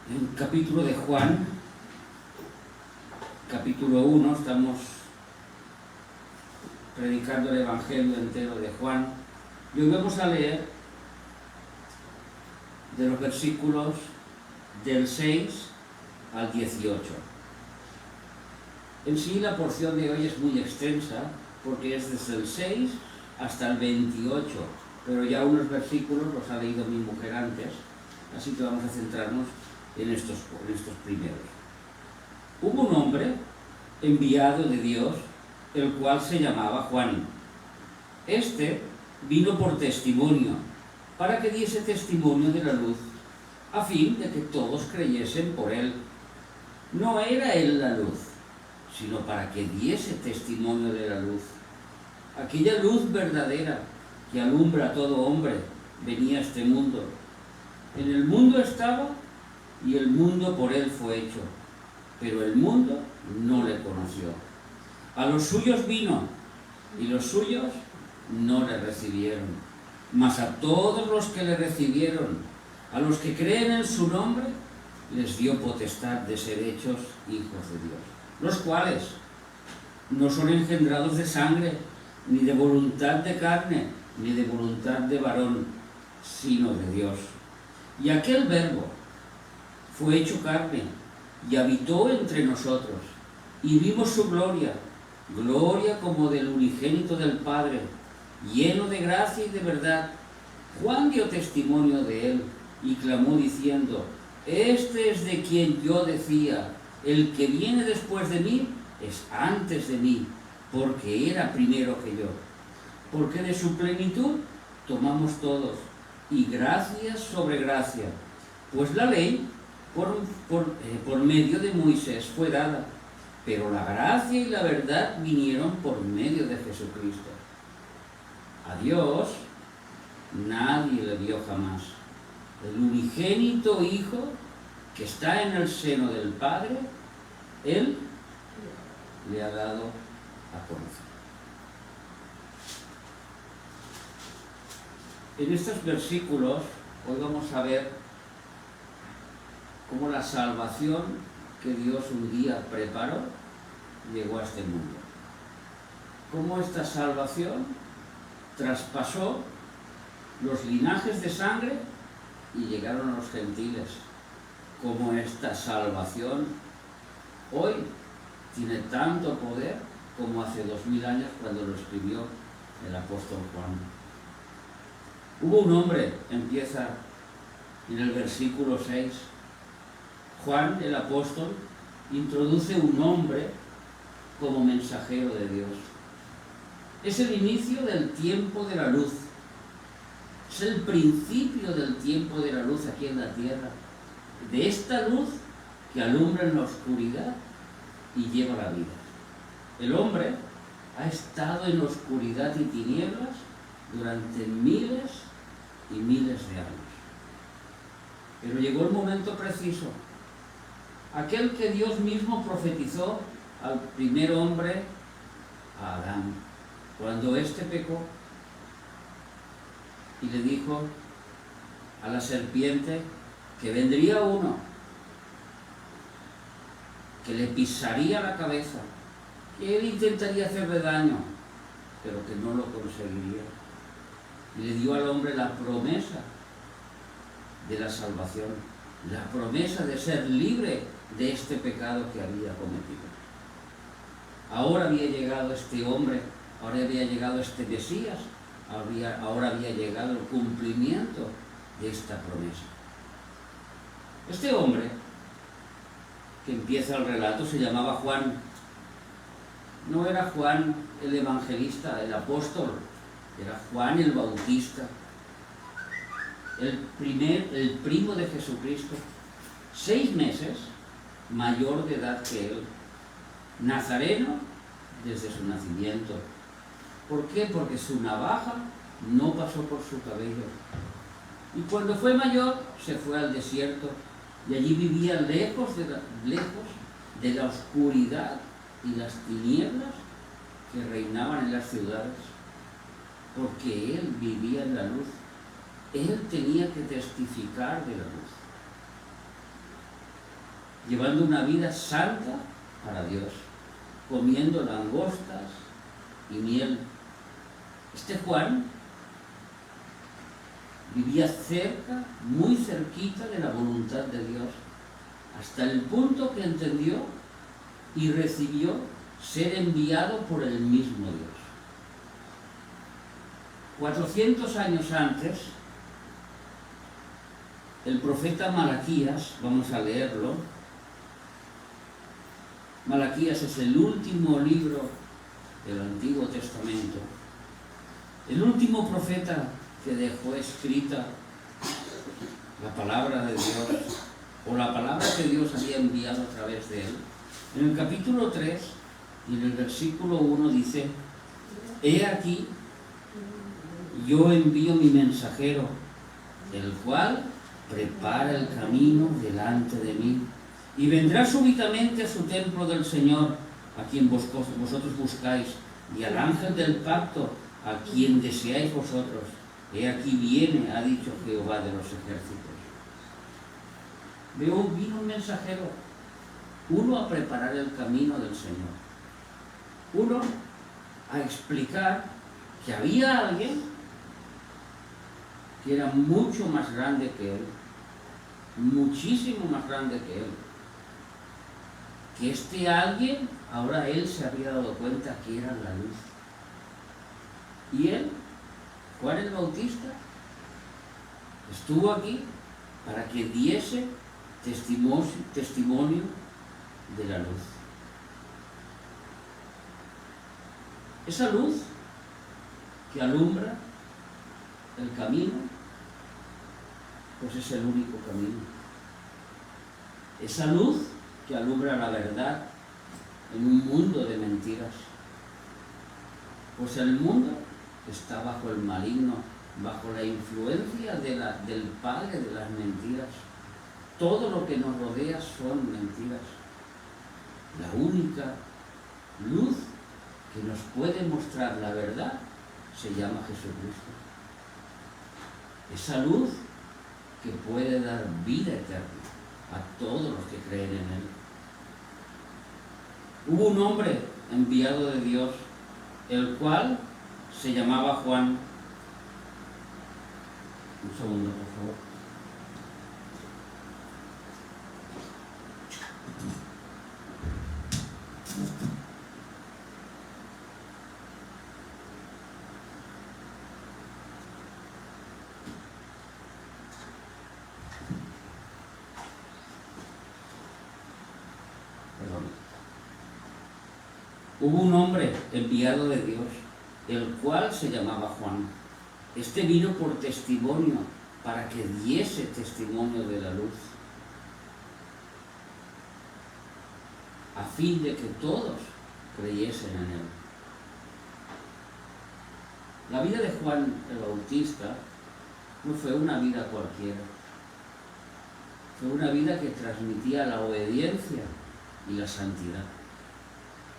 En el capítulo de Juan, capítulo 1, estamos predicando el Evangelio entero de Juan, y hoy vamos a leer de los versículos del 6 al 18. En sí la porción de hoy es muy extensa, porque es desde el 6 hasta el 28, pero ya unos versículos los ha leído mi mujer antes, así que vamos a centrarnos en estos primeros. Hubo un hombre enviado de Dios, el cual se llamaba Juan. Este vino por testimonio, para que diese testimonio de la luz, a fin de que todos creyesen por él. No era él la luz, sino para que diese testimonio de la luz. Aquella luz verdadera que alumbra a todo hombre venía a este mundo. En el mundo estaba, y el mundo por él fue hecho, pero el mundo no le conoció. A los suyos vino, y los suyos no le recibieron. Mas a todos los que le recibieron, a los que creen en su nombre, les dio potestad de ser hechos hijos de Dios, los cuales no son engendrados de sangre, ni de voluntad de carne, ni de voluntad de varón, sino de Dios. Y aquel Verbo fue hecho carne, y habitó entre nosotros, y vimos su gloria, gloria como del unigénito del Padre, lleno de gracia y de verdad. Juan dio testimonio de él, y clamó diciendo: Este es de quien yo decía, el que viene después de mí es antes de mí, porque era primero que yo. Porque de su plenitud tomamos todos, y gracia sobre gracia. Pues la ley por medio de Moisés fue dada, pero la gracia y la verdad vinieron por medio de Jesucristo. A Dios nadie le dio jamás. El unigénito Hijo que está en el seno del Padre, Él le ha dado a conocer. En estos versículos hoy vamos a ver cómo la salvación que Dios un día preparó llegó a este mundo. Cómo esta salvación traspasó los linajes de sangre y llegaron a los gentiles. Cómo esta salvación hoy tiene tanto poder como hace 2000 años cuando lo escribió el apóstol Juan. Hubo un hombre, empieza en el versículo 6, Juan el apóstol introduce un hombre como mensajero de Dios. Es el inicio del tiempo de la luz. Es el principio del tiempo de la luz aquí en la tierra. De esta luz que alumbra en la oscuridad y lleva la vida. El hombre ha estado en oscuridad y tinieblas durante miles y miles de años. Pero llegó el momento preciso. Aquel que Dios mismo profetizó al primer hombre, a Adán, cuando éste pecó y le dijo a la serpiente que vendría uno que le pisaría la cabeza, que él intentaría hacerle daño, pero que no lo conseguiría. Y le dio al hombre la promesa de la salvación, la promesa de ser libre de este pecado que había cometido. Ahora había llegado este hombre, ahora había llegado este Mesías, ahora había llegado el cumplimiento de esta promesa. Este hombre, que empieza el relato, se llamaba Juan. No era Juan el evangelista, el apóstol, era Juan el Bautista, el primo de Jesucristo, 6 meses mayor de edad que él, nazareno desde su nacimiento. ¿Por qué? Porque su navaja no pasó por su cabello. Y cuando fue mayor se fue al desierto y allí vivía lejos de la oscuridad y las tinieblas que reinaban en las ciudades, porque él vivía en la luz. Él tenía que testificar de la luz. llevando una vida santa para Dios, comiendo langostas y miel. Este Juan vivía cerca, muy cerquita de la voluntad de Dios, hasta el punto que entendió y recibió ser enviado por el mismo Dios. 400 años antes, el profeta Malaquías, vamos a leerlo. Malaquías es el último libro del Antiguo Testamento, el último profeta que dejó escrita la palabra de Dios, o la palabra que Dios había enviado a través de él. En el capítulo 3 y en el versículo 1 dice: he aquí, yo envío mi mensajero, el cual prepara el camino delante de mí, y vendrá súbitamente a su templo del Señor, a quien vosotros buscáis, y al ángel del pacto, a quien deseáis vosotros. He aquí viene, ha dicho Jehová de los ejércitos. Vino un mensajero, uno a preparar el camino del Señor, uno a explicar que había alguien que era mucho más grande que él, muchísimo más grande que él, que este alguien, ahora él se había dado cuenta que era la luz. Y él, Juan el Bautista, estuvo aquí para que diese testimonio de la luz. Esa luz que alumbra el camino, pues es el único camino. Esa luz que alumbra la verdad en un mundo de mentiras, pues el mundo está bajo el maligno, bajo la influencia del padre de las mentiras. Todo lo que nos rodea son mentiras. La única luz que nos puede mostrar la verdad se llama Jesucristo. Esa luz que puede dar vida eterna a todos los que creen en él. Hubo un hombre enviado de Dios, el cual se llamaba Juan. Un segundo, por favor. Hubo un hombre enviado de Dios, el cual se llamaba Juan. Este vino por testimonio, para que diese testimonio de la luz, a fin de que todos creyesen en él. La vida de Juan el Bautista no fue una vida cualquiera. Fue una vida que transmitía la obediencia y la santidad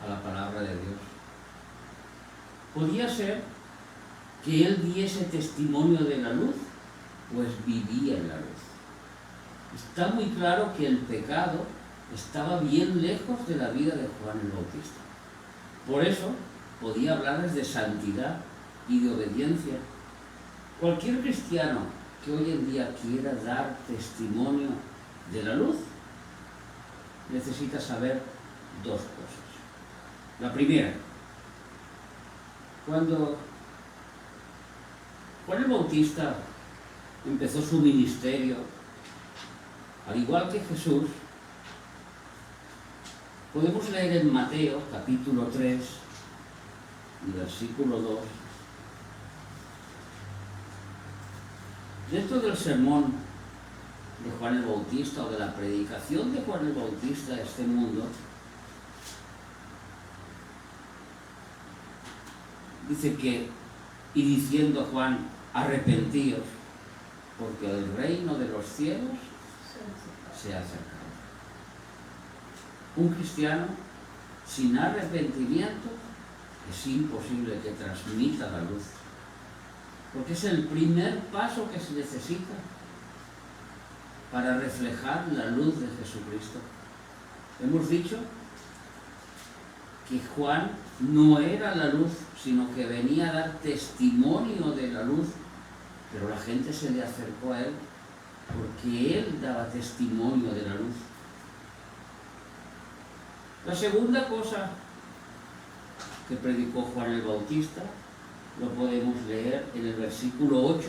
a la palabra de Dios. Podía ser que él diese testimonio de la luz, pues vivía en la luz. Está muy claro que el pecado estaba bien lejos de la vida de Juan el Bautista. Por eso podía hablarles de santidad y de obediencia. Cualquier cristiano que hoy en día quiera dar testimonio de la luz necesita saber dos cosas. La primera, cuando Juan el Bautista empezó su ministerio, al igual que Jesús, podemos leer en Mateo capítulo 3 y versículo 2. Dentro del sermón de Juan el Bautista, o de la predicación de Juan el Bautista a este mundo, dice que, y diciendo Juan, arrepentíos, porque el reino de los cielos se ha acercado. Un cristiano sin arrepentimiento es imposible que transmita la luz, porque es el primer paso que se necesita para reflejar la luz de Jesucristo. Hemos dicho que Juan no era la luz, sino que venía a dar testimonio de la luz, pero la gente se le acercó a él porque él daba testimonio de la luz. La segunda cosa que predicó Juan el Bautista lo podemos leer en el versículo 8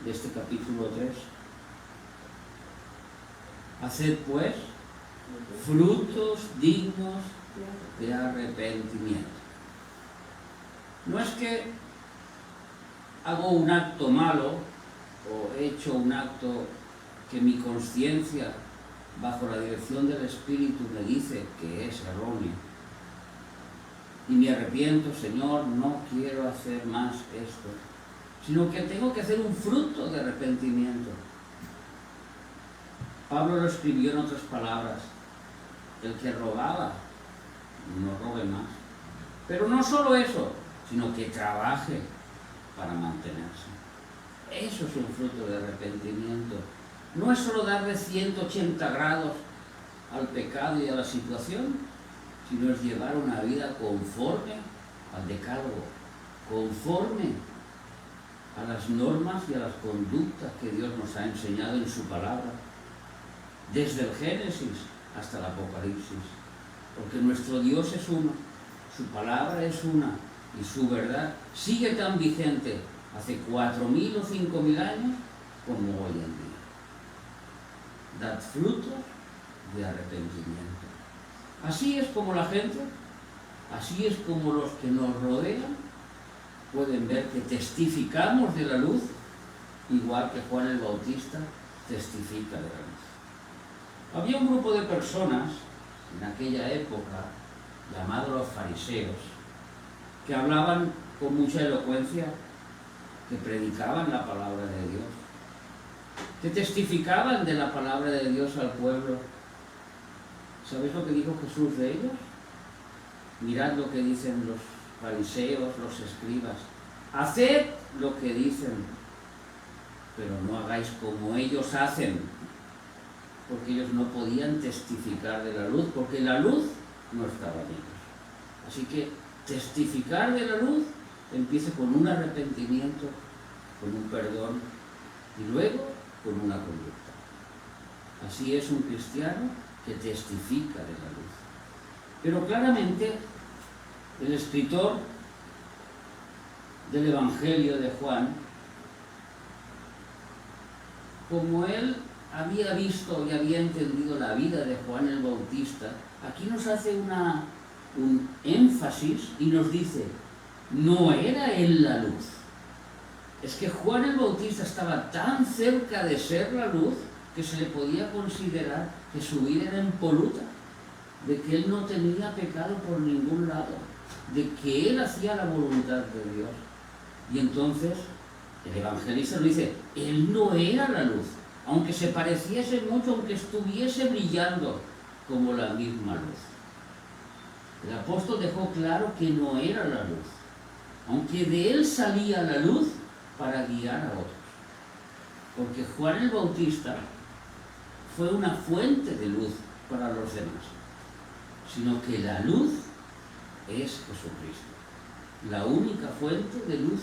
de este capítulo 3. Haced pues frutos dignos de arrepentimiento. No es que hago un acto malo o he hecho un acto que mi conciencia, bajo la dirección del Espíritu, me dice que es erróneo. Y me arrepiento, Señor, no quiero hacer más esto, sino que tengo que hacer un fruto de arrepentimiento. Pablo lo escribió en otras palabras: el que robaba, no robe más. Pero no solo eso, sino que trabaje para mantenerse. Eso es un fruto de arrepentimiento. No es solo darle 180 grados al pecado y a la situación, sino es llevar una vida conforme al decálogo, conforme a las normas y a las conductas que Dios nos ha enseñado en su palabra, desde el Génesis hasta el Apocalipsis. Porque nuestro Dios es uno, su palabra es una, y su verdad sigue tan vigente hace 4.000 o 5.000 años como hoy en día. Dad frutos de arrepentimiento. Así es como la gente, así es como los que nos rodean pueden ver que testificamos de la luz, igual que Juan el Bautista testifica de la luz. Había un grupo de personas en aquella época, llamados los fariseos, que hablaban con mucha elocuencia, que predicaban la palabra de Dios, que testificaban de la palabra de Dios al pueblo. ¿Sabéis lo que dijo Jesús de ellos? Mirad lo que dicen los fariseos, los escribas: haced lo que dicen, pero no hagáis como ellos hacen, porque ellos no podían testificar de la luz, porque la luz no estaba en ellos. Así que testificar de la luz empieza con un arrepentimiento, con un perdón y luego con una conducta. Así es un cristiano que testifica de la luz. Pero claramente el escritor del Evangelio de Juan, como él había visto y había entendido la vida de Juan el Bautista, aquí nos hace un énfasis y nos dice: no era él la luz. Es que Juan el Bautista estaba tan cerca de ser la luz que se le podía considerar que su vida era impoluta, de que él no tenía pecado por ningún lado, de que él hacía la voluntad de Dios. Y entonces el evangelista nos dice: él no era la luz, aunque se pareciese mucho, aunque estuviese brillando como la misma luz. El apóstol dejó claro que no era la luz, aunque de él salía la luz para guiar a otros. Porque Juan el Bautista fue una fuente de luz para los demás, sino que la luz es Jesucristo, la única fuente de luz,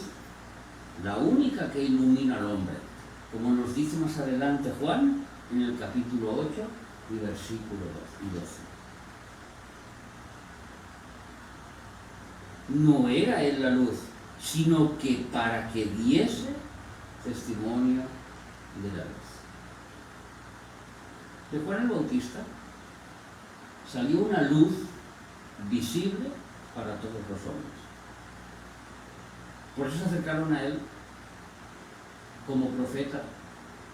la única que ilumina al hombre, como nos dice más adelante Juan en el capítulo 8 y versículo 12. No era él la luz, sino que para que diese testimonio de la luz. De Juan el Bautista salió una luz visible para todos los hombres. Por eso se acercaron a él como profeta,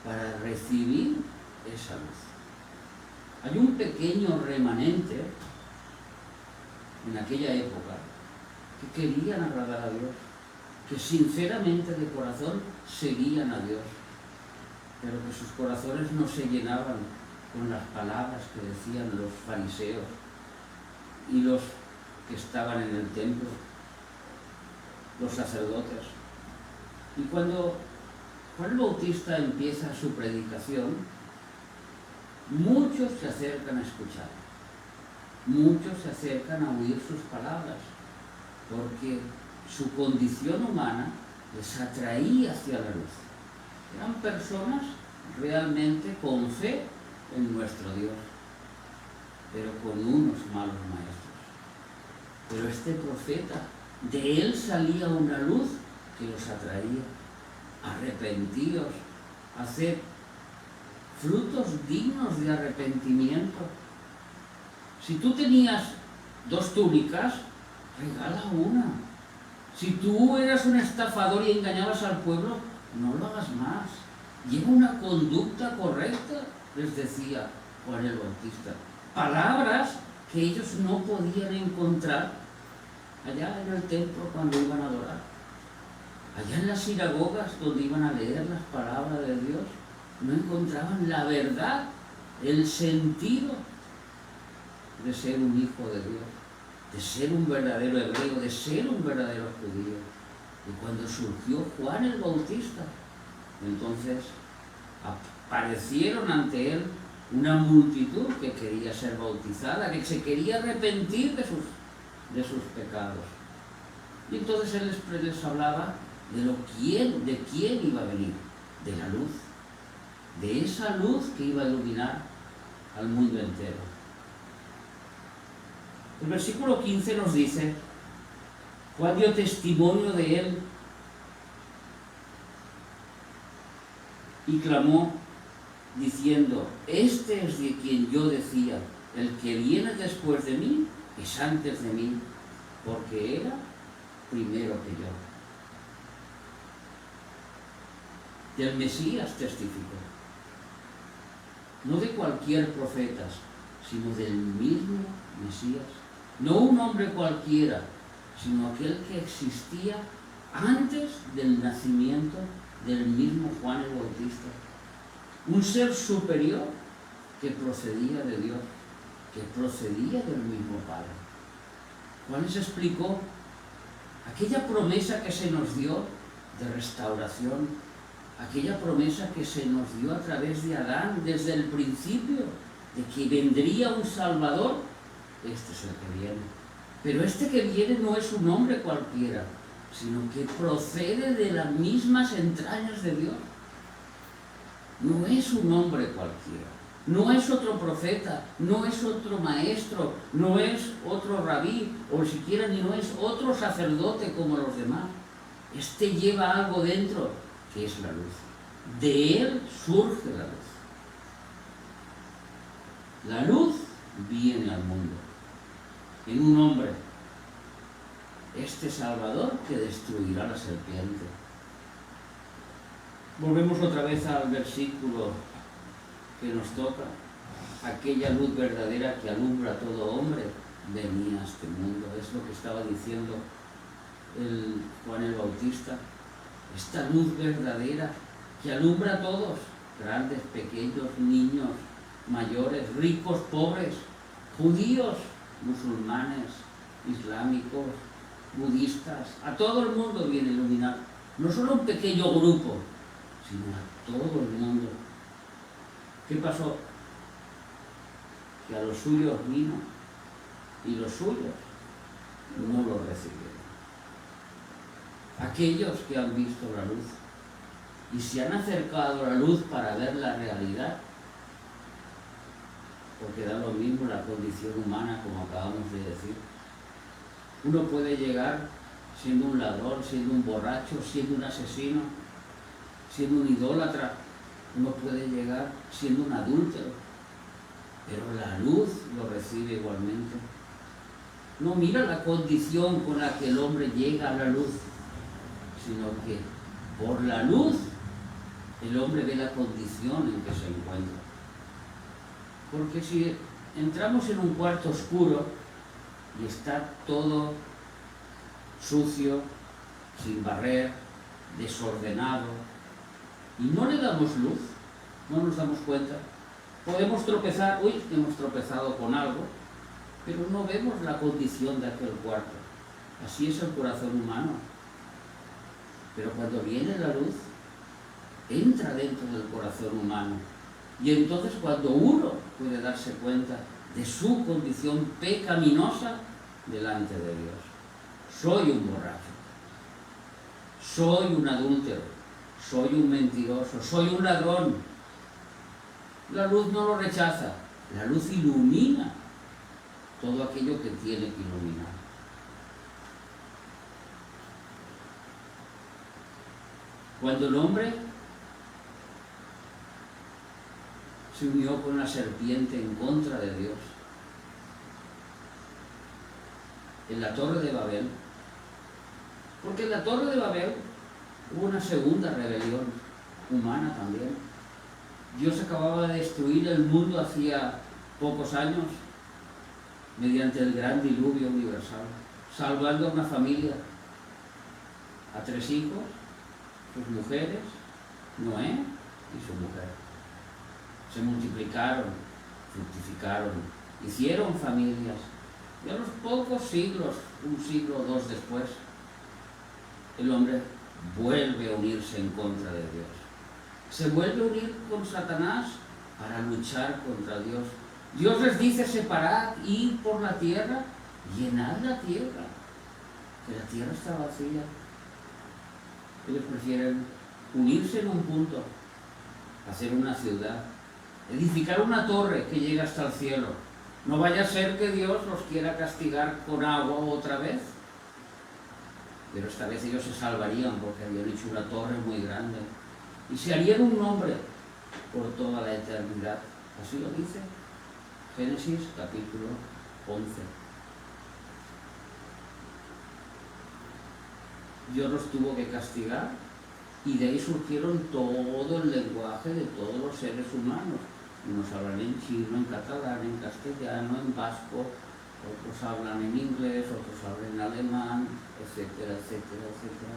para recibir esa luz. Hay un pequeño remanente en aquella época que querían agradar a Dios, que sinceramente de corazón seguían a Dios, pero que sus corazones no se llenaban con las palabras que decían los fariseos y los que estaban en el templo, los sacerdotes. Y cuando Juan el Bautista empieza su predicación, muchos se acercan a escuchar. muchos se acercan a oír sus palabras, porque su condición humana les atraía hacia la luz. Eran personas realmente con fe en nuestro Dios, pero con unos malos maestros. Pero este profeta, de él salía una luz que los atraía. Arrepentíos, haced frutos dignos de arrepentimiento. Si tú tenías 2 túnicas, regala una. Si tú eras un estafador y engañabas al pueblo, no lo hagas más. Lleva una conducta correcta, les decía Juan el Bautista. Palabras que ellos no podían encontrar allá en el templo cuando iban a adorar. Allá en las sinagogas donde iban a leer las palabras de Dios, no encontraban la verdad, el sentido de ser un hijo de Dios, de ser un verdadero hebreo, de ser un verdadero judío. Y cuando surgió Juan el Bautista, entonces aparecieron ante él una multitud que quería ser bautizada, que se quería arrepentir de sus pecados. Y entonces él les hablaba de quién iba a venir, de la luz, de esa luz que iba a iluminar al mundo entero. El versículo 15 nos dice: Juan dio testimonio de él y clamó diciendo: este es de quien yo decía, el que viene después de mí es antes de mí, porque era primero que yo. Del Mesías testificó, no de cualquier profeta, sino del mismo Mesías. No un hombre cualquiera, sino aquel que existía antes del nacimiento del mismo Juan el Bautista. Un ser superior que procedía de Dios, que procedía del mismo Padre. Juan les explicó aquella promesa que se nos dio de restauración, aquella promesa que se nos dio a través de Adán desde el principio, de que vendría un Salvador. Este es el que viene. Pero este que viene no es un hombre cualquiera, sino que procede de las mismas entrañas de Dios. No es un hombre cualquiera, no es otro profeta, no es otro maestro, no es otro rabí, o siquiera ni no es otro sacerdote como los demás. Este lleva algo dentro, que es la luz. De él surge la luz. La luz viene al mundo en un hombre, este Salvador que destruirá la serpiente. Volvemos otra vez al versículo que nos toca. Aquella luz verdadera que alumbra a todo hombre venía a este mundo. Es lo que estaba diciendo Juan el Bautista. Esta luz verdadera que alumbra a todos, grandes, pequeños, niños, mayores, ricos, pobres, judíos, musulmanes, islámicos, budistas. A todo el mundo viene a iluminar. No solo un pequeño grupo, sino a todo el mundo. ¿Qué pasó? Que a los suyos vino y los suyos no lo recibieron. Aquellos que han visto la luz y se han acercado a la luz para ver la realidad, porque da lo mismo la condición humana, como acabamos de decir. Uno puede llegar siendo un ladrón, siendo un borracho, siendo un asesino, siendo un idólatra. Uno puede llegar siendo un adúltero, pero la luz lo recibe igualmente. No mira la condición con la que el hombre llega a la luz, sino que por la luz el hombre ve la condición en que se encuentra. Porque si entramos en un cuarto oscuro y está todo sucio, sin barrer, desordenado, y no le damos luz, no nos damos cuenta, podemos tropezar, hemos tropezado con algo, pero no vemos la condición de aquel cuarto. Así es el corazón humano. Pero cuando viene la luz, entra dentro del corazón humano. Y entonces cuando uno puede darse cuenta de su condición pecaminosa delante de Dios. Soy un borracho, soy un adúltero, soy un mentiroso, soy un ladrón. La luz no lo rechaza, la luz ilumina todo aquello que tiene que iluminar. Cuando el hombre se unió con la serpiente en contra de Dios, en la Torre de Babel, porque en la Torre de Babel hubo una segunda rebelión humana también. Dios acababa de destruir el mundo hacía pocos años mediante el gran diluvio universal, salvando a una familia, a 3 hijos, sus mujeres, Noé y su mujer. Se multiplicaron, fructificaron, hicieron familias, y a los pocos siglos, 1 siglo o 2 después, el hombre vuelve a unirse en contra de Dios. Se vuelve a unir con Satanás para luchar contra Dios. Dios les dice: separad, id por la tierra, llenad la tierra, que la tierra está vacía. Ellos prefieren unirse en un punto, hacer una ciudad, edificar una torre que llegue hasta el cielo. No vaya a ser que Dios los quiera castigar con agua otra vez. Pero esta vez ellos se salvarían porque habían hecho una torre muy grande y se harían un nombre por toda la eternidad. Así lo dice Génesis capítulo 11. Dios los tuvo que castigar y de ahí surgieron todo el lenguaje de todos los seres humanos. Unos hablan en chino, en catalán, en castellano, en vasco, otros hablan en inglés, otros hablan en alemán, etcétera, etcétera, etcétera.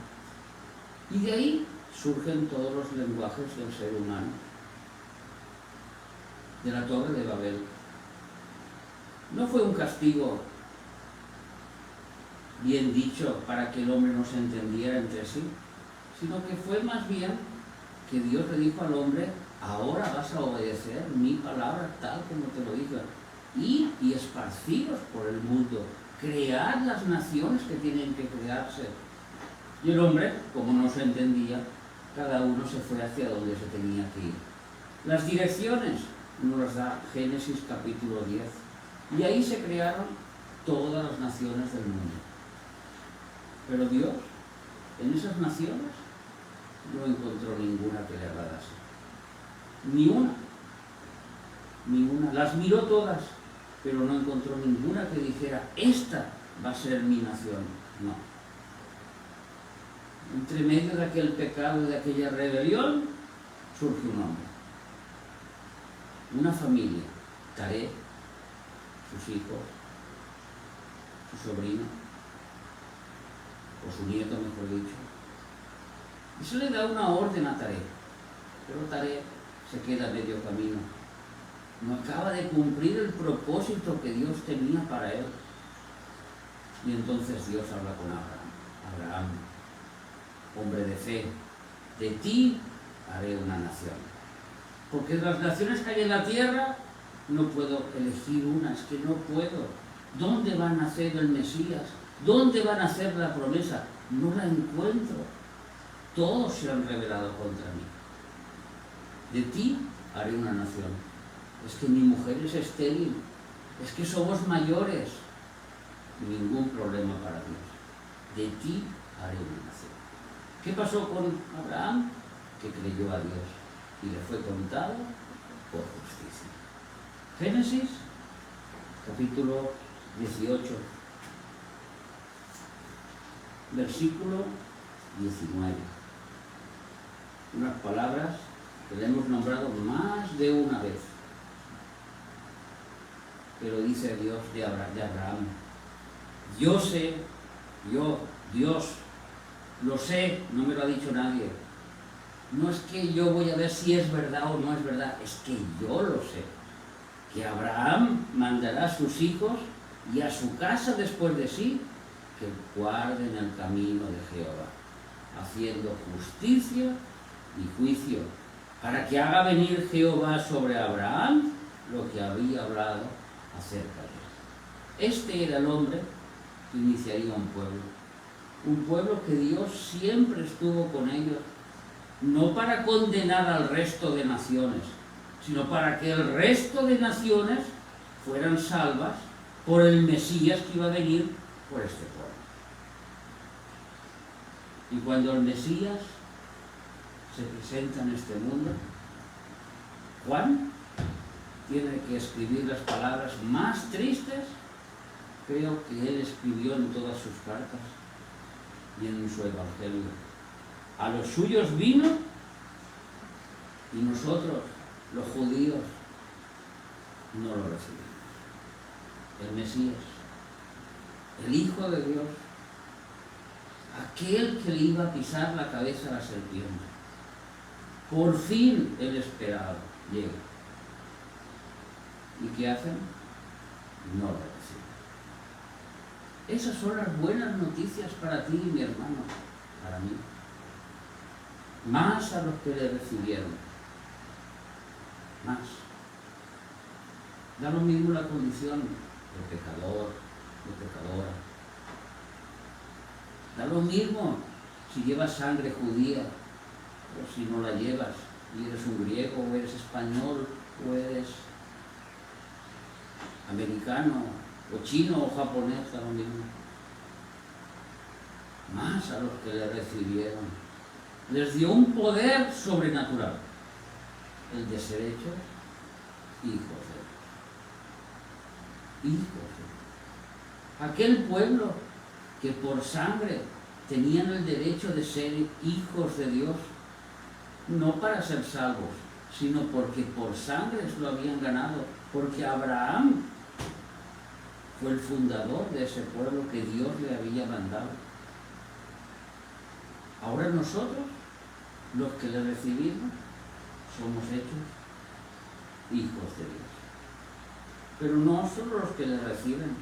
Y de ahí surgen todos los lenguajes del ser humano. De la Torre de Babel. No fue un castigo bien dicho para que el hombre no se entendiera entre sí, sino que fue más bien que Dios le dijo al hombre: ahora vas a obedecer mi palabra tal como te lo dije. Id y esparciros por el mundo, cread las naciones que tienen que crearse. Y el hombre, como no se entendía, cada uno se fue hacia donde se tenía que ir. Las direcciones nos las da Génesis capítulo 10. Y ahí se crearon todas las naciones del mundo. Pero Dios, en esas naciones, no encontró ninguna que le agradase. Ni una. Ni una. Las miró todas, pero no encontró ninguna que dijera: esta va a ser mi nación. No. Entre medio de aquel pecado, de aquella rebelión, surge un hombre. Una familia. Taré, sus hijos, su sobrino, o su nieto, mejor dicho. Y se le da una orden a Taré, pero Taré se queda a medio camino. No acaba de cumplir el propósito que Dios tenía para él. Y entonces Dios habla con Abraham. Abraham, hombre de fe, de ti haré una nación. Porque de las naciones que hay en la tierra, no puedo elegir una, es que no puedo. ¿Dónde va a nacer el Mesías? ¿Dónde va a nacer la promesa? No la encuentro. Todos se han rebelado contra mí. De ti haré una nación. Es que mi mujer es estéril. Es que somos mayores. Ningún problema para Dios. De ti haré una nación. ¿Qué pasó con Abraham? Que creyó a Dios y le fue contado por justicia. Génesis, capítulo 18, versículo 19. Unas palabras que le hemos nombrado más de una vez. Pero dice Dios de Abraham: yo sé, Dios, lo sé, no me lo ha dicho nadie. No es que yo voy a ver si es verdad o no es verdad, es que yo lo sé. Que Abraham mandará a sus hijos y a su casa después de sí que guarden el camino de Jehová, haciendo justicia y juicio, para que haga venir Jehová sobre Abraham lo que había hablado acerca de él. Este era el hombre que iniciaría un pueblo que Dios siempre estuvo con ellos, no para condenar al resto de naciones, sino para que el resto de naciones fueran salvas por el Mesías que iba a venir por este pueblo. Y cuando el Mesías se presenta en este mundo, Juan tiene que escribir las palabras más tristes, creo que él escribió en todas sus cartas y en su evangelio. A los suyos vino y nosotros, los judíos, no lo recibimos. El Mesías, el Hijo de Dios, aquel que le iba a pisar la cabeza a la serpiente. Por fin el esperado llega. ¿Y qué hacen? No lo reciben. Esas son las buenas noticias para ti, mi hermano, para mí. Más a los que le recibieron. Más. Da lo mismo la condición de pecador, de pecadora. Da lo mismo si llevas sangre judía o si no la llevas y eres un griego o eres español o eres americano o chino o japonés, da lo mismo. Más a los que le recibieron. Les dio un poder sobrenatural, el de ser hechos hijos de Dios. Hijos de Dios. Aquel pueblo que por sangre tenían el derecho de ser hijos de Dios, no para ser salvos, sino porque por sangre lo habían ganado, porque Abraham fue el fundador de ese pueblo que Dios le había mandado. Ahora nosotros, los que le recibimos, somos hechos hijos de Dios. Pero no solo los que le reciben,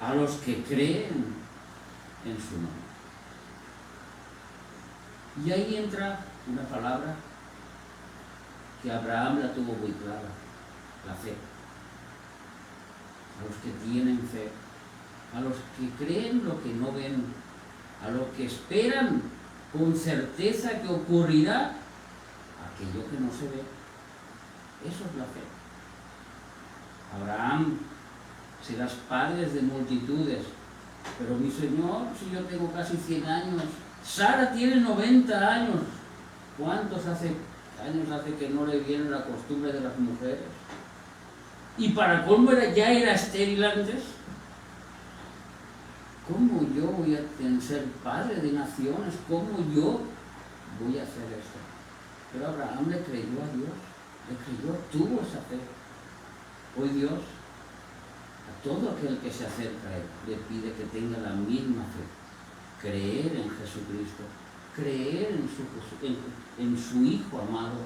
a los que creen en su nombre. Y ahí entra una palabra que Abraham la tuvo muy clara, la fe. A los que tienen fe, a los que creen lo que no ven, a los que esperan con certeza que ocurrirá aquello que no se ve. Eso es la fe. Abraham, serás padres de multitudes, pero mi Señor, si yo tengo casi 100 años, Sara tiene 90 años, ¿cuántos años hace que no le viene la costumbre de las mujeres? Y para colmo ya era estéril antes. ¿Cómo yo voy a ser padre de naciones? ¿Cómo yo voy a hacer esto? Pero Abraham le creyó a Dios, le creyó, tuvo esa fe. Hoy Dios, a todo aquel que se acerca a Él, le pide que tenga la misma fe. Creer en Jesucristo, creer en su Hijo amado,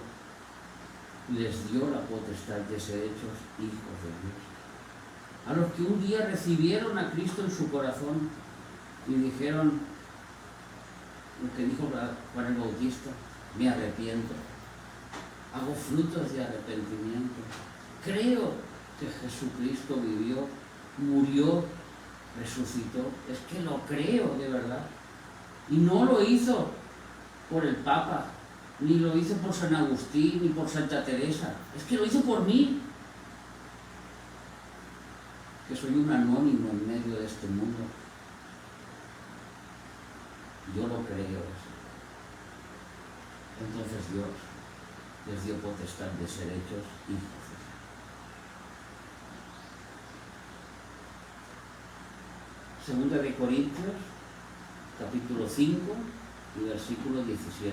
les dio la potestad de ser hechos hijos de Dios. A los que un día recibieron a Cristo en su corazón y dijeron lo que dijo Juan el Bautista: me arrepiento, hago frutos de arrepentimiento, creo que Jesucristo vivió, murió, resucitó. Es que lo creo de verdad. Y no lo hizo por el Papa, ni lo hizo por San Agustín, ni por Santa Teresa. Es que lo hizo por mí, que soy un anónimo en medio de este mundo. Yo lo creo. Entonces Dios les dio potestad de ser hechos hijos. Segunda de Corintios, capítulo 5 y versículo 17.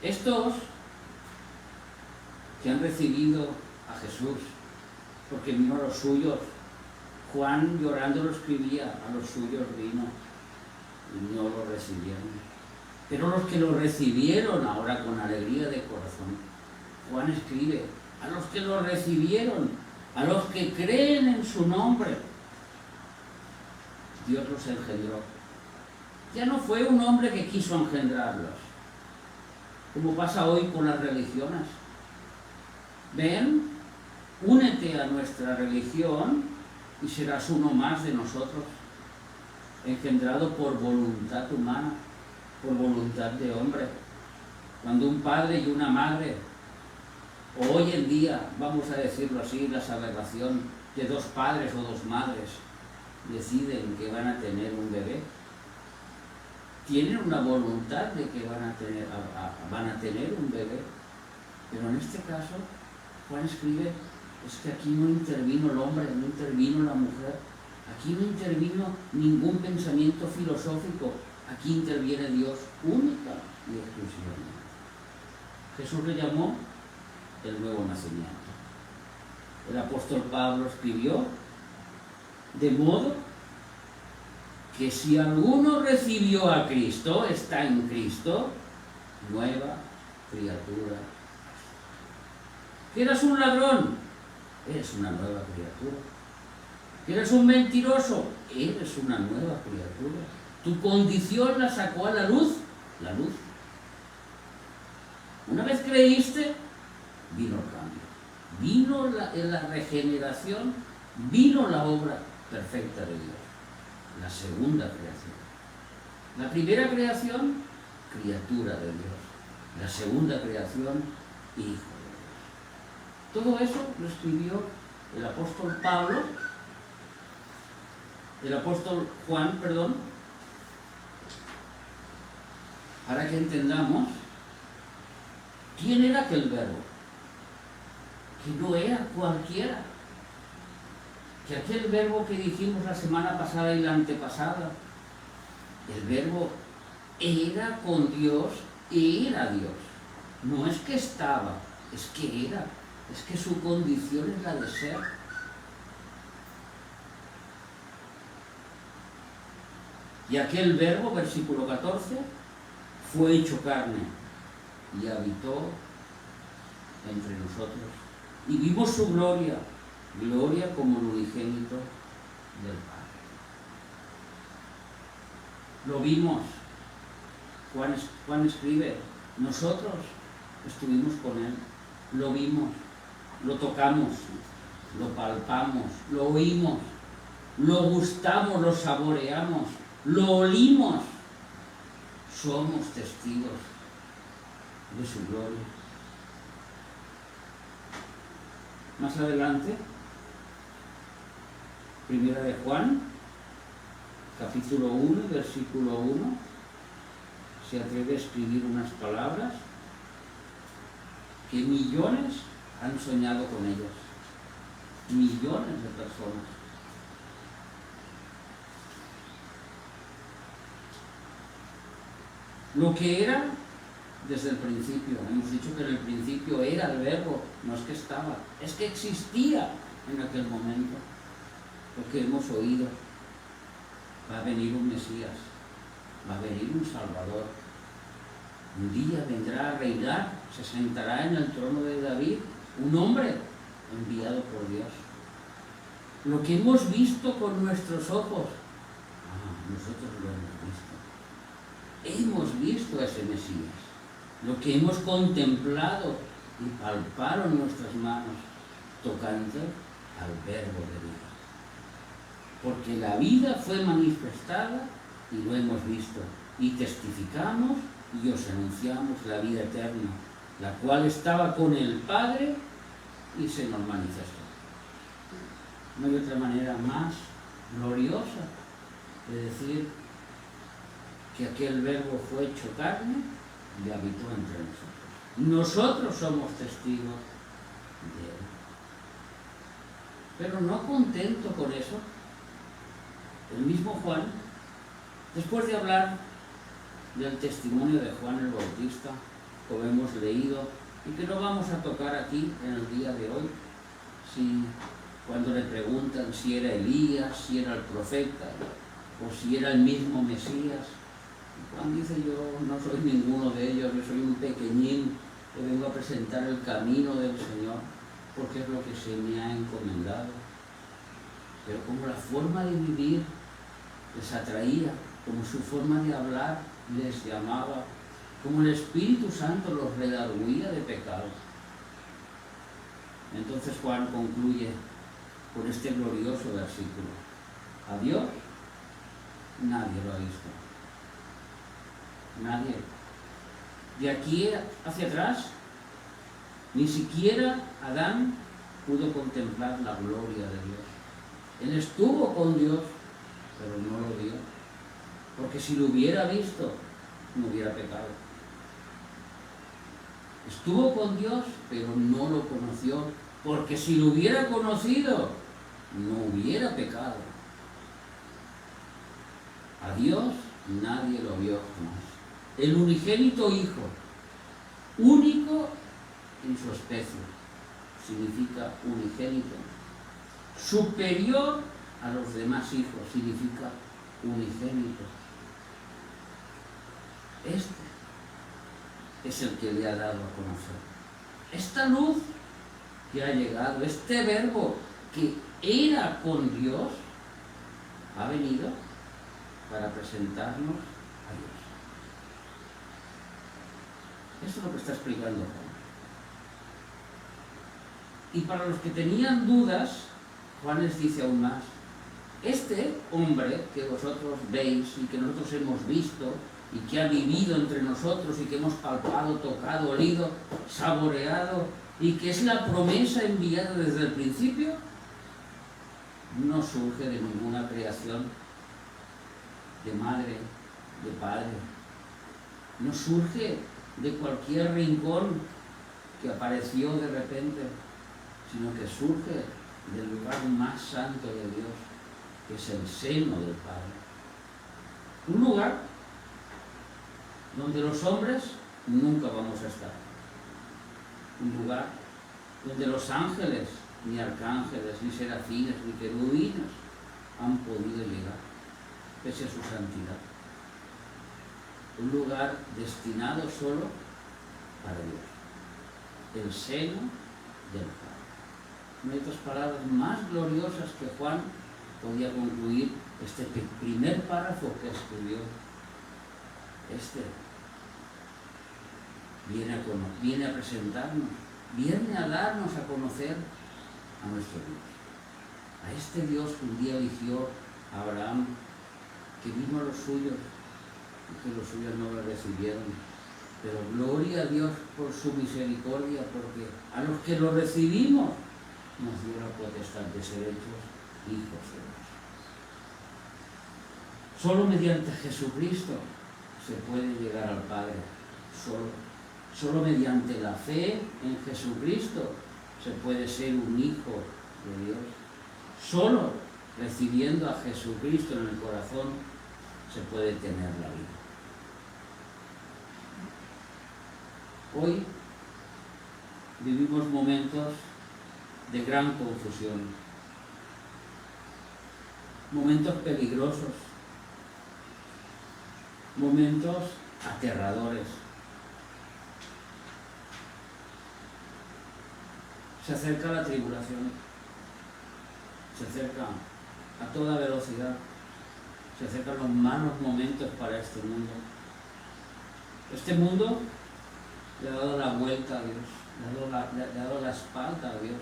Estos que han recibido a Jesús, porque vino a los suyos, Juan llorando lo escribía, a los suyos vino y no lo recibieron. Pero los que lo recibieron ahora con alegría de corazón, Juan escribe, a los que lo recibieron, a los que creen en su nombre, Dios los engendró. Ya no fue un hombre que quiso engendrarlos, como pasa hoy con las religiones. ven, únete a nuestra religión y serás uno más de nosotros, engendrado por voluntad humana, por voluntad de hombre. Cuando un padre y una madre, o hoy en día, vamos a decirlo así, la aberración de dos padres o dos madres, deciden que van a tener un bebé, tienen una voluntad de que van a tener un bebé. Pero en este caso, Juan escribe, es que aquí no intervino el hombre, no intervino la mujer, aquí no intervino ningún pensamiento filosófico, aquí interviene Dios única y exclusivamente. Jesús le llamó el nuevo nacimiento. El apóstol Pablo escribió, de modo que si alguno recibió a Cristo, está en Cristo, nueva criatura. ¿Que eras un ladrón? Eres una nueva criatura. ¿Que eres un mentiroso? Eres una nueva criatura. Tu condición la sacó a la luz. La luz. Una vez creíste, vino el cambio. Vino la regeneración, vino la obra perfecta de Dios. La segunda creación. La primera creación, criatura de Dios. La segunda creación, hijo de Dios. Todo eso lo escribió el apóstol Juan, para que entendamos quién era aquel verbo, que no era cualquiera, que aquel verbo que dijimos la semana pasada y la antepasada, el verbo era con Dios, era Dios. No es que estaba, es que era, es que su condición es la de ser. Y aquel verbo, versículo 14, fue hecho carne y habitó entre nosotros. Y vimos su gloria, gloria como el unigénito del Padre. Lo vimos. Juan escribe, nosotros estuvimos con él, lo vimos, lo tocamos, lo palpamos, lo oímos, lo gustamos, lo saboreamos, lo olimos. Somos testigos de su gloria. Más adelante, primera de Juan, capítulo 1, versículo 1, se atreve a escribir unas palabras que millones han soñado con ellas. Millones de personas. Lo que era desde el principio. Hemos dicho que en el principio era el verbo, no es que estaba, es que existía en aquel momento. Lo que hemos oído, va a venir un Mesías, va a venir un Salvador. Un día vendrá a reinar, se sentará en el trono de David, un hombre enviado por Dios. Lo que hemos visto con nuestros ojos, nosotros lo hemos visto. Hemos visto a ese Mesías. Lo que hemos contemplado y palparon nuestras manos tocante al verbo de vida. Porque la vida fue manifestada y lo hemos visto. Y testificamos y os anunciamos la vida eterna, la cual estaba con el Padre y se nos manifestó. No hay otra manera más gloriosa de decir que aquel verbo fue hecho carne y habitó entre nosotros. Nosotros somos testigos de él. Pero no contento con eso, el mismo Juan, después de hablar del testimonio de Juan el Bautista, como hemos leído, y que no vamos a tocar aquí en el día de hoy, cuando le preguntan si era Elías, si era el profeta, o si era el mismo Mesías, Juan dice, yo no soy ninguno de ellos, yo soy un pequeñín que vengo a presentar el camino del Señor, porque es lo que se me ha encomendado. Pero como la forma de vivir les atraía, como su forma de hablar les llamaba, como el Espíritu Santo los redarguía de pecado, Entonces Juan concluye con este glorioso versículo: a Dios nadie lo ha visto. Nadie. De aquí hacia atrás, ni siquiera Adán pudo contemplar la gloria de Dios. Él estuvo con Dios, pero no lo vio. Porque si lo hubiera visto, no hubiera pecado. Estuvo con Dios, pero no lo conoció. Porque si lo hubiera conocido, no hubiera pecado. A Dios nadie lo vio jamás. El unigénito Hijo, único en su especie, significa unigénito. Superior a los demás hijos, significa unigénito. Este es el que le ha dado a conocer. Esta luz que ha llegado, este verbo que era con Dios, ha venido para presentarnos a Dios. Eso es lo que está explicando Juan. Y para los que tenían dudas, Juan les dice aún más: este hombre que vosotros veis y que nosotros hemos visto y que ha vivido entre nosotros y que hemos palpado, tocado, olido, saboreado y que es la promesa enviada desde el principio, no surge de ninguna creación de madre, de padre. No surge de cualquier rincón que apareció de repente, sino que surge del lugar más santo de Dios, que es el seno del Padre. Un lugar donde los hombres nunca vamos a estar. Un lugar donde los ángeles, ni arcángeles, ni serafines, ni querubines han podido llegar, pese a su santidad. Un lugar destinado solo para Dios, el seno del Padre. No hay otras palabras más gloriosas que Juan podía concluir este primer párrafo que escribió. Viene a presentarnos, viene a darnos a conocer a nuestro Dios. A este Dios que un día eligió a Abraham, que vino a los suyos y que los suyos no lo recibieron. Pero gloria a Dios por su misericordia, porque a los que lo recibimos nos dio la potestad de ser hechos hijos de Dios. Solo mediante Jesucristo se puede llegar al Padre. Solo mediante la fe en Jesucristo se puede ser un hijo de Dios. Solo recibiendo a Jesucristo en el corazón se puede tener la vida. Hoy vivimos momentos de gran confusión, momentos peligrosos, momentos aterradores. Se acerca la tribulación, se acerca a toda velocidad, se acercan los malos momentos para este mundo. Este mundo le ha dado la vuelta a Dios, le ha dado la espalda a Dios.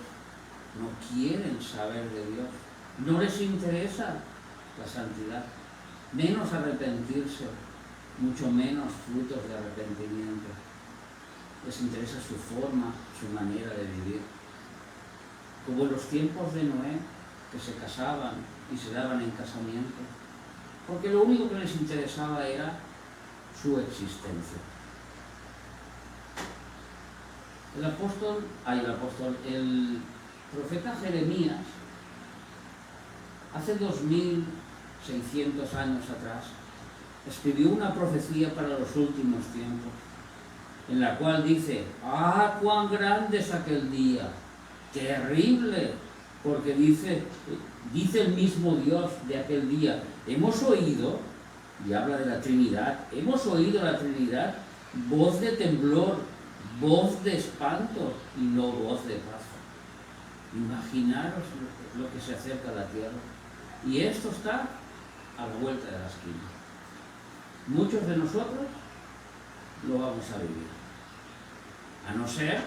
No quieren saber de Dios, no les interesa la santidad, menos arrepentirse, mucho menos frutos de arrepentimiento. Les interesa su forma, su manera de vivir. Como en los tiempos de Noé, que se casaban y se daban en casamiento, porque lo único que les interesaba era su existencia. El profeta Jeremías, hace 2600 años atrás, escribió una profecía para los últimos tiempos, en la cual dice: ¡ah, cuán grande es aquel día! Terrible, porque dice el mismo Dios de aquel día: hemos oído, y habla de la Trinidad, hemos oído la Trinidad, voz de temblor, voz de espanto y no voz de paz. Imaginaros lo que se acerca a la tierra. Y esto está a la vuelta de la esquina. Muchos de nosotros lo vamos a vivir. A no ser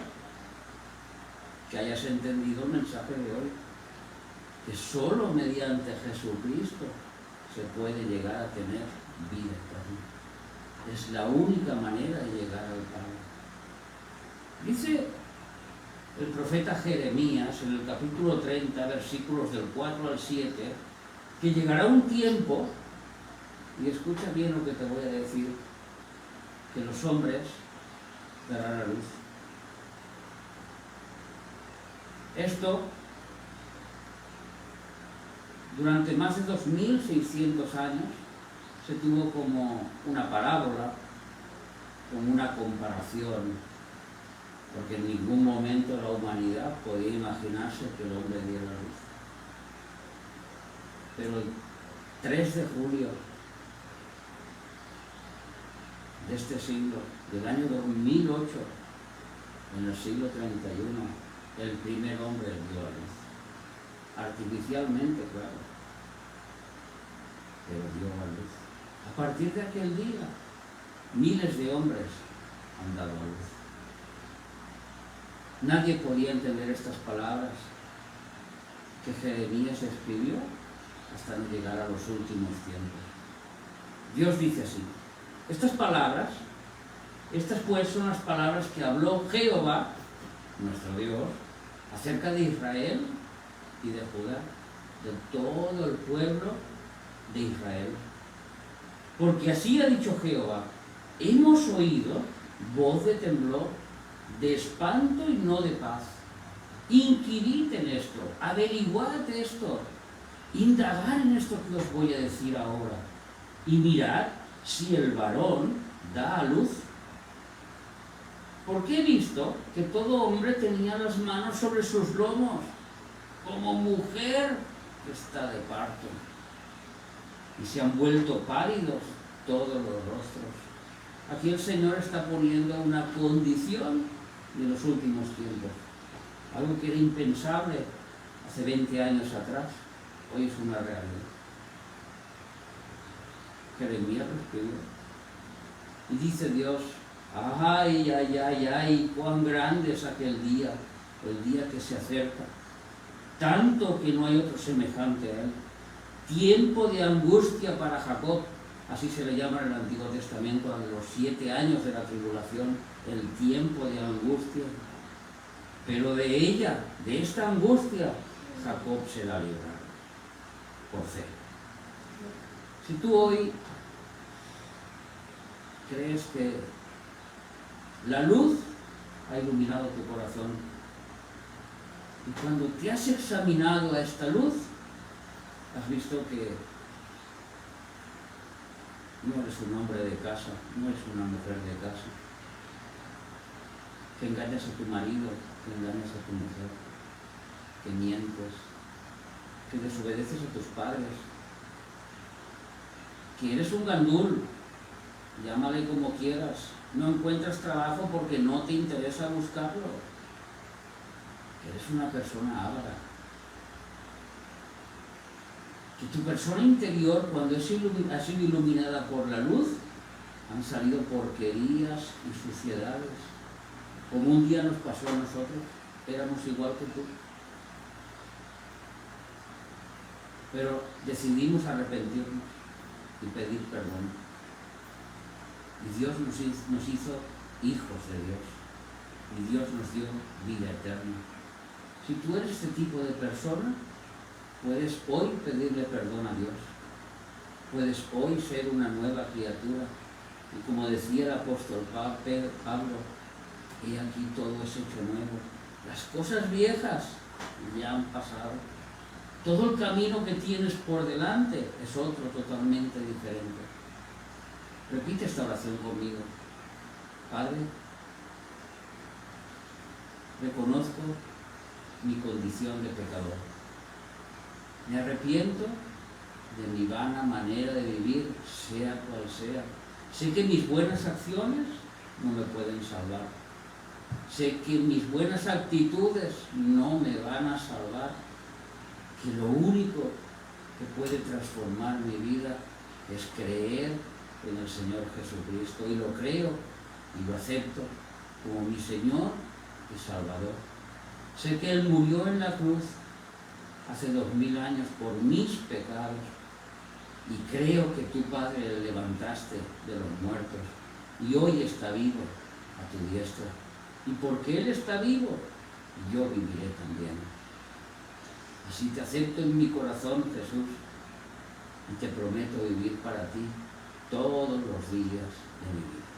que hayas entendido el mensaje de hoy, que solo mediante Jesucristo se puede llegar a tener vida eterna. Es la única manera de llegar al Padre. Dice el profeta Jeremías en el capítulo 30, versículos del 4 al 7, que llegará un tiempo, y escucha bien lo que te voy a decir, que los hombres darán a luz. Esto, durante más de 2600 años, se tuvo como una parábola, como una comparación, porque en ningún momento la humanidad podía imaginarse que el hombre diera luz. Pero el 3 de julio de este siglo, del año 2008, en el siglo 31, el primer hombre dio a luz. Artificialmente, claro, pero dio a luz. A partir de aquel día, miles de hombres han dado a luz. Nadie podía entender estas palabras que Jeremías escribió hasta no llegar a los últimos tiempos. Dios dice así: estas palabras, estas pues son las palabras que habló Jehová, nuestro Dios, acerca de Israel y de Judá, de todo el pueblo de Israel. Porque así ha dicho Jehová: hemos oído voz de temblor, de espanto y no de paz. Inquirid en esto, averiguad esto, indagad en esto que os voy a decir ahora, y mirad si el varón da a luz. Porque he visto que todo hombre tenía las manos sobre sus lomos, como mujer que está de parto, y se han vuelto pálidos todos los rostros. Aquí el Señor está poniendo una condición de los últimos tiempos, algo que era impensable hace 20 años atrás, hoy es una realidad. Jeremías lo escribió, y dice Dios: ay, ay, ay, ay, cuán grande es aquel día, el día que se acerca, tanto que no hay otro semejante a él. Tiempo de angustia para Jacob, así se le llama en el Antiguo Testamento a los 7 años de la tribulación, el tiempo de angustia. Pero de ella, de esta angustia, Jacob será librado, por fe. Si tú hoy crees que la luz ha iluminado tu corazón, y cuando te has examinado a esta luz, has visto que no eres un hombre de casa, no eres una mujer de casa, que engañas a tu marido, que engañas a tu mujer, que mientes, que desobedeces a tus padres, que eres un gandul, llámale como quieras, no encuentras trabajo porque no te interesa buscarlo, que eres una persona avara, que tu persona interior, cuando ha sido iluminada por la luz, han salido porquerías y suciedades, como un día nos pasó a nosotros, éramos igual que tú. Pero decidimos arrepentirnos y pedir perdón. Y Dios nos hizo hijos de Dios. Y Dios nos dio vida eterna. Si tú eres este tipo de persona, puedes hoy pedirle perdón a Dios. Puedes hoy ser una nueva criatura. Y como decía el apóstol Pablo, he aquí todo es hecho nuevo. Las cosas viejas ya han pasado. Todo el camino que tienes por delante es otro totalmente diferente. Repite esta oración conmigo. Padre, reconozco mi condición de pecador. Me arrepiento de mi vana manera de vivir, sea cual sea. Sé que mis buenas acciones no me pueden salvar. Sé que mis buenas actitudes no me van a salvar. Que lo único que puede transformar mi vida es creer en el Señor Jesucristo. Y lo creo y lo acepto como mi Señor y Salvador. Sé que Él murió en la cruz hace 2000 años por mis pecados y creo que tú, Padre, le levantaste de los muertos y hoy está vivo a tu diestra. Y porque Él está vivo, yo viviré también. Así te acepto en mi corazón, Jesús, y te prometo vivir para ti todos los días de mi vida.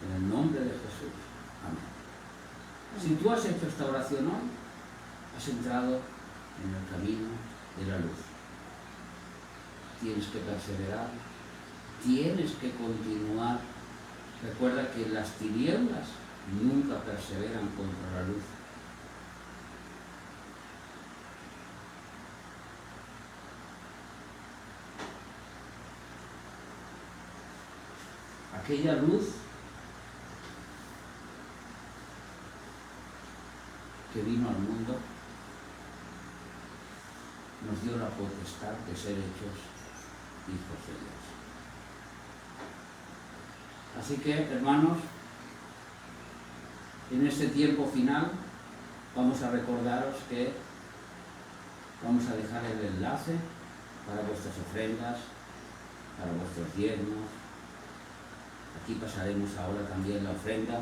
En el nombre de Jesús. Amén. Si tú has hecho esta oración hoy, has entrado en el camino de la luz. Tienes que perseverar, tienes que continuar. Recuerda que las tinieblas nunca perseveran contra la luz. Aquella luz que vino al mundo nos dio la potestad de ser hechos hijos de Dios. Así que, hermanos, en este tiempo final vamos a recordaros que vamos a dejar el enlace para vuestras ofrendas, para vuestros diezmos. Aquí pasaremos ahora también la ofrenda,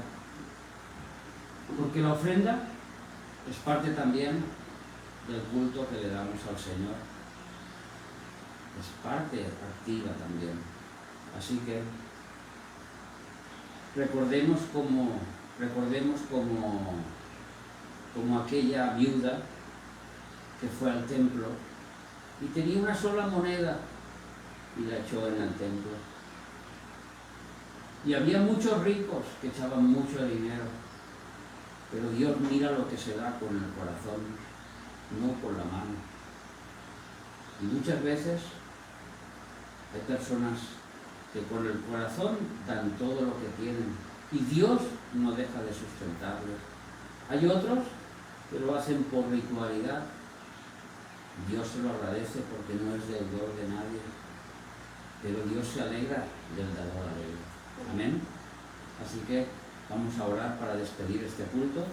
porque la ofrenda es parte también del culto que le damos al Señor. Es parte activa también. Así que recordemos como aquella viuda que fue al templo y tenía una sola moneda y la echó en el templo. Y había muchos ricos que echaban mucho dinero, pero Dios mira lo que se da con el corazón, no con la mano. Y muchas veces hay personas que con el corazón dan todo lo que tienen y Dios no deja de sustentarles. Hay otros que lo hacen por ritualidad. Dios se lo agradece porque no es deudor de nadie, pero Dios se alegra del dador alegre. Amén. Así que vamos a orar para despedir este culto.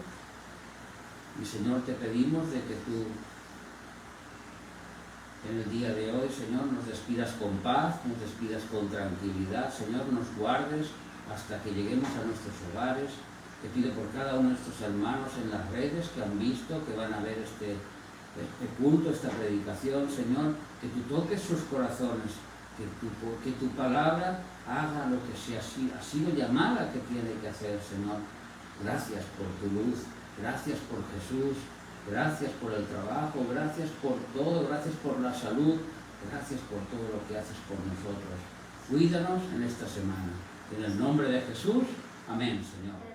Y Señor, te pedimos de que tú en el día de hoy, Señor, nos despidas con paz, nos despidas con tranquilidad. Señor, nos guardes hasta que lleguemos a nuestros hogares. Te pido por cada uno de nuestros hermanos en las redes que han visto, que van a ver este culto, esta predicación, Señor, que tú toques sus corazones, que tu palabra haga lo que ha sido llamada que tiene que hacer, Señor. Gracias por tu luz, gracias por Jesús, gracias por el trabajo, gracias por todo, gracias por la salud, gracias por todo lo que haces por nosotros. Cuídanos en esta semana. En el nombre de Jesús, amén, Señor.